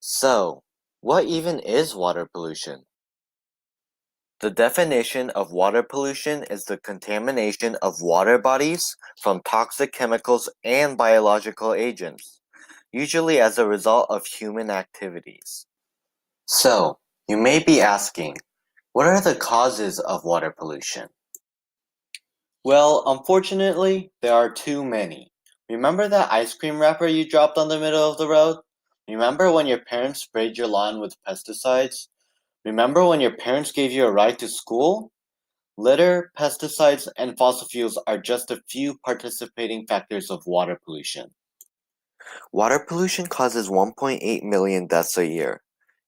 So, what even is water pollution? The definition of water pollution is the contamination of water bodies from toxic chemicals and biological agents, usually as a result of human activities. So, you may be asking, what are the causes of water pollution? Well, unfortunately, there are too many. Remember that ice cream wrapper you dropped on the middle of the road? Remember when your parents sprayed your lawn with pesticides? Remember when your parents gave you a ride to school? Litter, pesticides, and fossil fuels are just a few participating factors of water pollution. Water pollution causes 1.8 million deaths a year.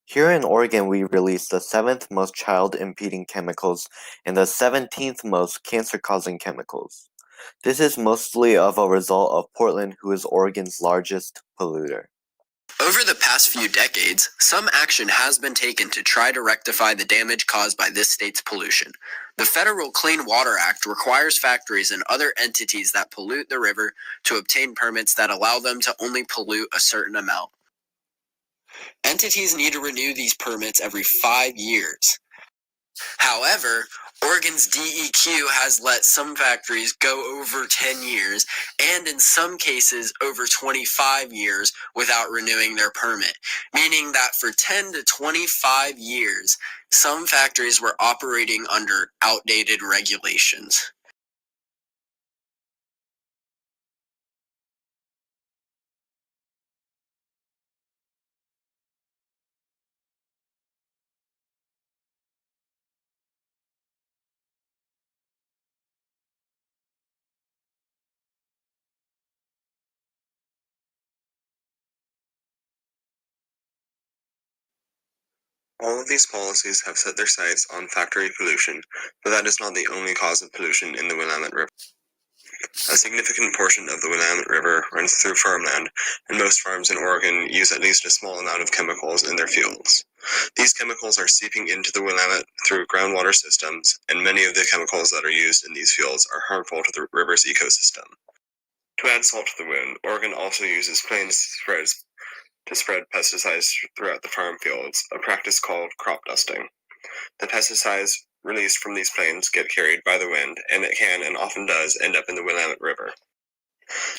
Here in Oregon, we release the 7th most child-impeding chemicals and the 17th most cancer-causing chemicals. This is mostly of a result of Portland, who is Oregon's largest polluter. Over the past few decades, some action has been taken to try to rectify the damage caused by this state's pollution. The Federal Clean Water Act requires factories and other entities that pollute the river to obtain permits that allow them to only pollute a certain amount. Entities need to renew these permits every 5 years. However, Oregon's DEQ has let some factories go over 10 years, and in some cases over 25 years without renewing their permit, meaning that for 10 to 25 years, some factories were operating under outdated regulations. All of these policies have set their sights on factory pollution, but that is not the only cause of pollution in the Willamette River. A significant portion of the Willamette River runs through farmland, and most farms in Oregon use at least a small amount of chemicals in their fields. These chemicals are seeping into the Willamette through groundwater systems, and many of the chemicals that are used in these fields are harmful to the river's ecosystem. To add salt to the wound, Oregon also uses planes to spread pesticides throughout the farm fields, a practice called crop dusting. The pesticides released from these planes get carried by the wind, and it can, and often does, end up in the Willamette River.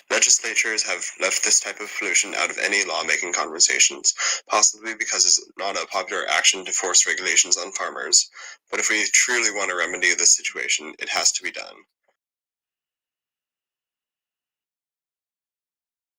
Legislatures have left this type of pollution out of any lawmaking conversations, possibly because it's not a popular action to force regulations on farmers, but if we truly want to remedy this situation, it has to be done.